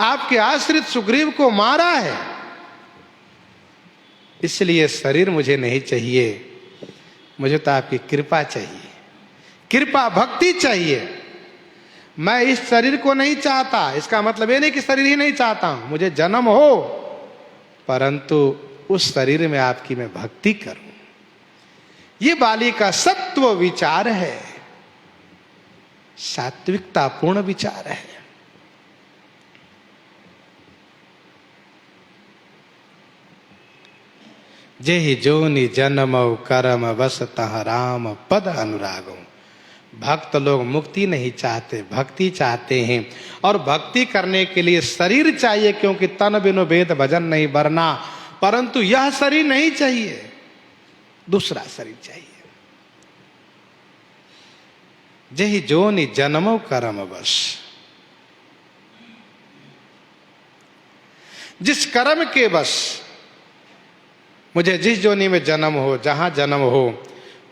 आपके आश्रित सुग्रीव को मारा है, इसलिए शरीर मुझे नहीं चाहिए। मुझे तो आपकी कृपा चाहिए, कृपा भक्ति चाहिए। मैं इस शरीर को नहीं चाहता, इसका मतलब ये नहीं कि शरीर ही नहीं चाहता हूं, मुझे जन्म हो, परंतु उस शरीर में आपकी मैं भक्ति करूं। ये बाली का सत्व विचार है, सात्विकता पूर्ण विचार है। जेहि जोनि जन्मौ करम बस तह राम पद अनुरागो। भक्त लोग मुक्ति नहीं चाहते, भक्ति चाहते हैं, और भक्ति करने के लिए शरीर चाहिए, क्योंकि तन बिनु वेद भजन नहीं बरना। परंतु यह शरीर नहीं चाहिए, दूसरा शरीर चाहिए। जेहि जोनि जन्मो कर्म बस। जिस कर्म के बस मुझे जिस जोनि में जन्म हो, जहां जन्म हो,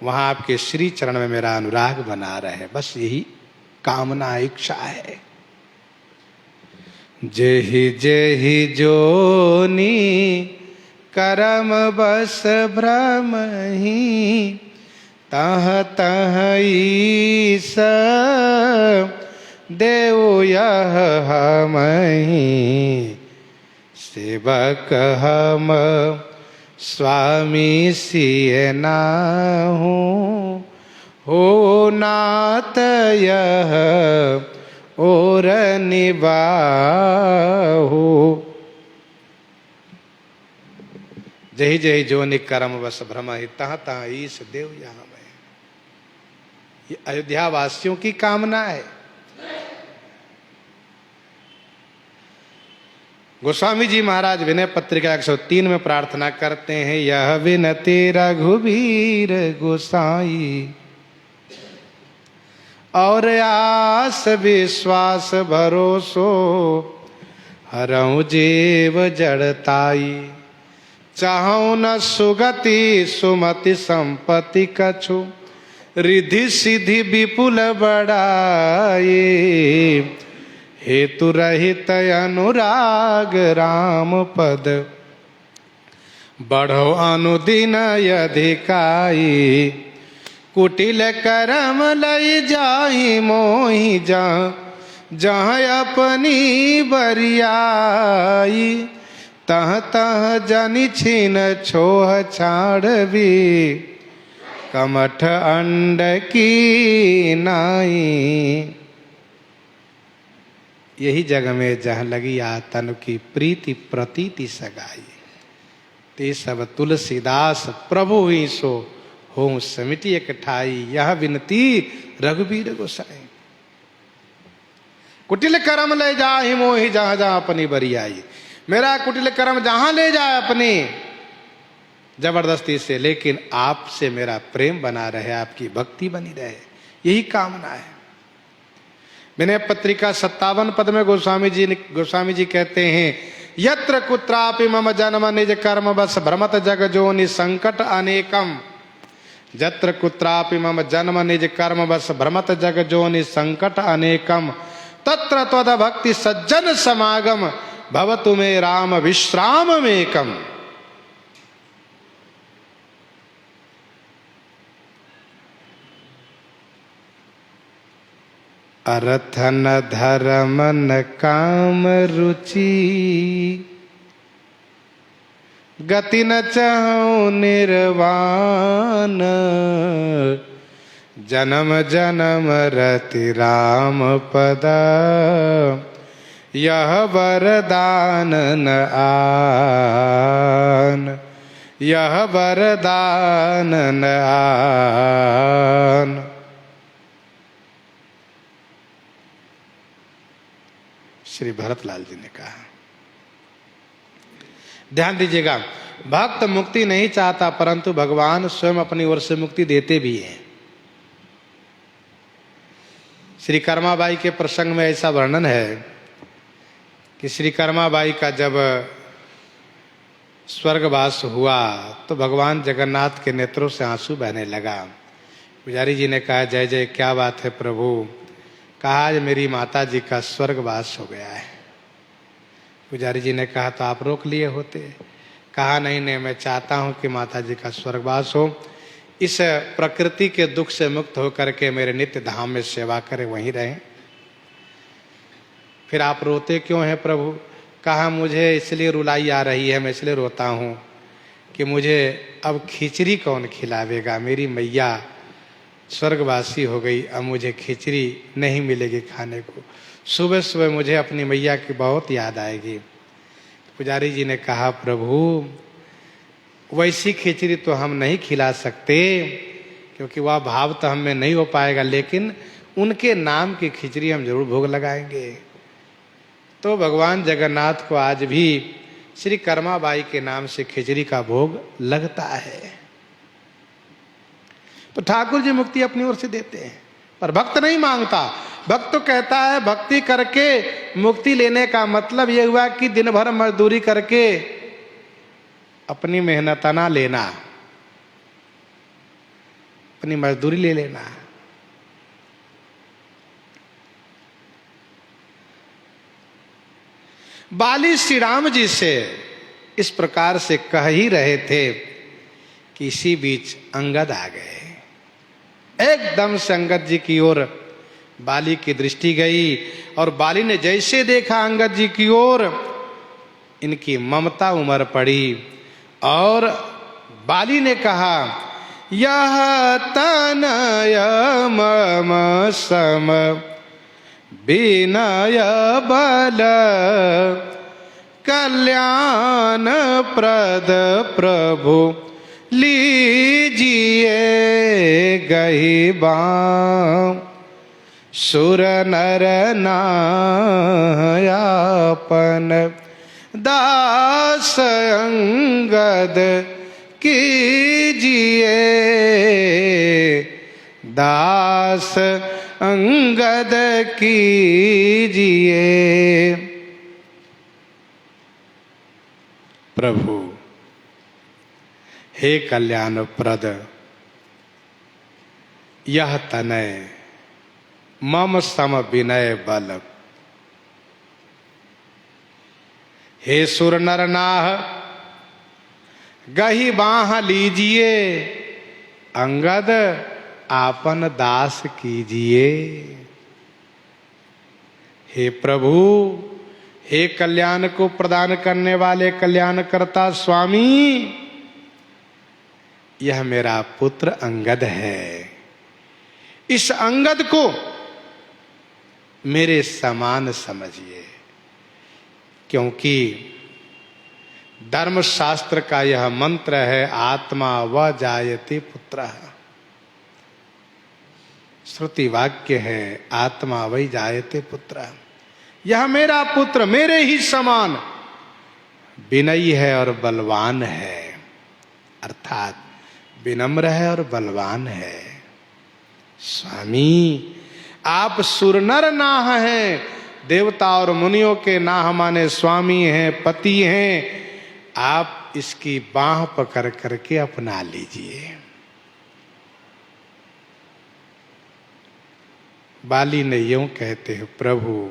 वहां आपके श्री चरण में मेरा अनुराग बना रहे, बस यही कामना इच्छा है। जेहि जेहि जोनि करम बस भ्रम ही, तह तह ईस देव यह हमहि। सेवक हम स्वामी सिय नाहु, हो नाथ यह और निबाहु। जही जही जोनि कर्म बस भ्रम ही, तह तह ईश देव यहाँ में। ये अयोध्या वासियों की कामना है। गोस्वामी जी महाराज विनय पत्रिका 103 में प्रार्थना करते हैं, यह विनती रघुवीर गोसाई, और आस विश्वास भरोसो हरऊ जीव जड़ताई। चाहूं न सुगति सुमति संपत्ति कछु, रिधि सिद्धि विपुल बड़ाई, हेतु रहित अनुराग राम पद, बढ़ो अनुदिन अधिकाई। कुटिल करम लई जाहि मोहि जहाँ जहाँ अपनी बरियाई, तह तह जनि छिन छोह छाड़वी, कमठ अंड की नाई। यही जग में जहाँ लगी आ तन की प्रीति प्रतीति सगाई, ते सब तुलसीदास प्रभु ही सो हो समिति एक ठाई, यह विनती रघुबीर गोसाई। कुटिल कर्म ले जाहि मोहि जहाँ जहाँ अपनी बरियाई, मेरा कुटिल कर्म जहाँ ले जाए अपनी जबरदस्ती से, लेकिन आपसे मेरा प्रेम बना रहे, आपकी भक्ति बनी रहे, यही कामना है। विनय पत्रिका 57 पद में गोस्वामी जी कहते हैं, यत्र कुत्रापि मम जन्म निज कर्म बस भ्रमत जग जोनि संकट अनेकम। यत्र कुत्रापि मम जन्म निज कर्म बस भ्रमत जग जोनि संकट अनेकम, तत्र त्वद भक्ति सज्जन समागम, भवतु मे राम विश्राम मेकम। अर्थ न धर्म न काम रुचि, गति न चाहूं निर्वाण, जन्म जन्म रति राम पदा, यह वरदान न आन, यह वरदान न आन। श्री भरतलाल जी ने कहा। ध्यान दीजिएगा, भक्त मुक्ति नहीं चाहता, परंतु भगवान स्वयं अपनी ओर से मुक्ति देते भी हैं। श्री कर्माबाई के प्रसंग में ऐसा वर्णन है कि श्री कर्माबाई का जब स्वर्गवास हुआ तो भगवान जगन्नाथ के नेत्रों से आंसू बहने लगा। पुजारी जी ने कहा, जय जय, क्या बात है प्रभु? कहा, आज मेरी माता जी का स्वर्गवास हो गया है। पुजारी जी ने कहा, तो आप रोक लिए होते। कहा, नहीं नहीं, मैं चाहता हूं कि माता जी का स्वर्गवास हो, इस प्रकृति के दुख से मुक्त होकर के मेरे नित्य धाम में सेवा करें, वहीं रहें। फिर आप रोते क्यों हैं प्रभु? कहा, मुझे इसलिए रुलाई आ रही है, मैं इसलिए रोता हूँ कि मुझे अब खिचड़ी कौन खिलावेगा? मेरी मैया स्वर्गवासी हो गई, अब मुझे खिचड़ी नहीं मिलेगी खाने को। सुबह सुबह मुझे अपनी मैया की बहुत याद आएगी। पुजारी जी ने कहा, प्रभु वैसी खिचड़ी तो हम नहीं खिला सकते, क्योंकि वह भाव तो हम में नहीं हो पाएगा, लेकिन उनके नाम की खिचड़ी हम जरूर भोग लगाएंगे। तो भगवान जगन्नाथ को आज भी श्री कर्माबाई के नाम से खिचड़ी का भोग लगता है। तो ठाकुर जी मुक्ति अपनी ओर से देते हैं, पर भक्त नहीं मांगता। भक्त तो कहता है भक्ति करके मुक्ति लेने का मतलब यह हुआ कि दिन भर मजदूरी करके अपनी मेहनत ना लेना, अपनी मजदूरी ले लेना। बाली श्री राम जी से इस प्रकार से कह ही रहे थे कि इसी बीच अंगद आ गए। एकदम से अंगद जी की ओर बाली की दृष्टि गई, और बाली ने जैसे देखा अंगद जी की ओर, इनकी ममता उमड़ पड़ी, और बाली ने कहा, यह तनय मम सम विनय बल, कल्याण प्रद प्रभु लीजिए गही बाम, सुर नर नायापन दास अंगद कीजिए, दास अंगद कीजिए। प्रभु हे कल्याण प्रद, यह तनय मम सम विनय बल। हे सुर नर नाह गही बाह लीजिए, अंगद आपन दास कीजिए। हे प्रभु, हे कल्याण को प्रदान करने वाले कल्याणकर्ता स्वामी, यह मेरा पुत्र अंगद है। इस अंगद को मेरे समान समझिए, क्योंकि धर्मशास्त्र का यह मंत्र है, आत्मा व जायते पुत्रः। श्रुति वाक्य है, आत्मा वही जायते पुत्रः। यह मेरा पुत्र मेरे ही समान विनयी है और बलवान है, अर्थात विनम्र है और बलवान है। स्वामी, आप सुर नर नाह हैं, देवता और मुनियों के नाह माने स्वामी हैं, पति हैं। आप इसकी बाह पकड़ करके अपना लीजिए। बाली ने यूं कहते हैं, प्रभु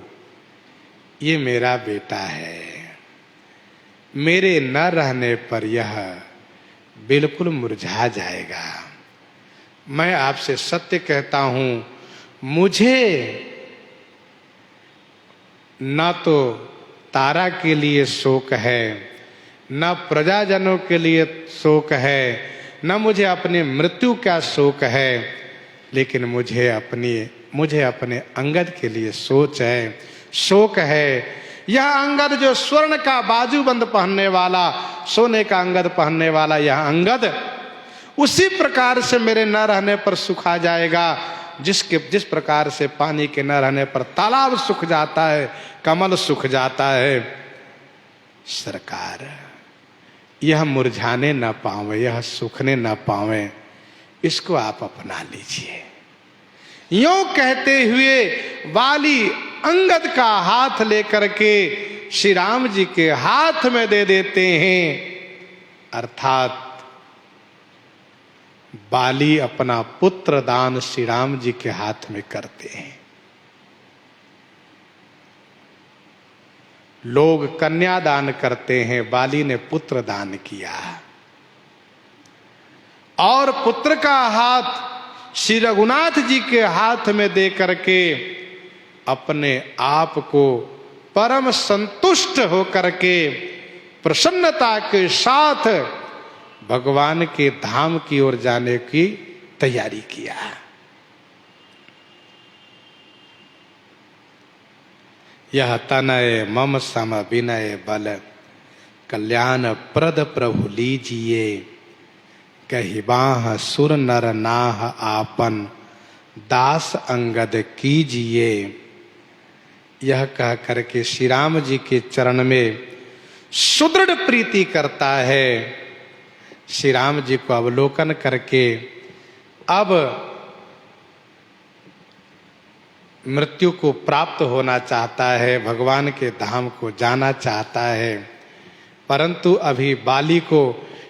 ये मेरा बेटा है, मेरे न रहने पर यह बिल्कुल मुरझा जाएगा। मैं आपसे सत्य कहता हूं, मुझे न तो तारा के लिए शोक है, न प्रजाजनों के लिए शोक है, न मुझे अपनी मृत्यु का शोक है, लेकिन मुझे अपने अंगद के लिए शोक है। यह अंगद जो स्वर्ण का बाजूबंद पहनने वाला, सोने का अंगद पहनने वाला यह अंगद उसी प्रकार से मेरे न रहने पर सुखा जाएगा, जिस प्रकार से पानी के न रहने पर तालाब सूख जाता है, कमल सूख जाता है। सरकार, यह मुरझाने न पावे, यह सूखने न पावे, इसको आप अपना लीजिए। यूं कहते हुए वाली अंगद का हाथ लेकर के श्री राम जी के हाथ में दे देते हैं, अर्थात बाली अपना पुत्र दान श्री राम जी के हाथ में करते हैं। लोग कन्या दान करते हैं, बाली ने पुत्र दान किया। और पुत्र का हाथ श्री रघुनाथ जी के हाथ में दे करके अपने आप को परम संतुष्ट होकर के प्रसन्नता के साथ भगवान के धाम की ओर जाने की तैयारी किया। यह तनय मम सम विनय बल, कल्याण प्रद प्रभु लीजिए, कही बाह सुर नर नाह आपन, दास अंगद कीजिए। यह कह करके श्री राम जी के चरण में सुदृढ़ प्रीति करता है। श्री राम जी को अवलोकन करके अब मृत्यु को प्राप्त होना चाहता है, भगवान के धाम को जाना चाहता है, परंतु अभी बाली को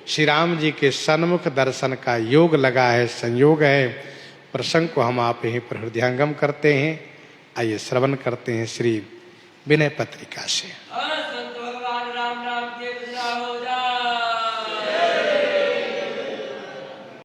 श्री राम जी के सन्मुख दर्शन का योग लगा है, संयोग है। प्रसंग को हम आप यहीं पर हृदयंगम करते हैं। आइए श्रवण करते हैं श्री विनय पत्रिका से।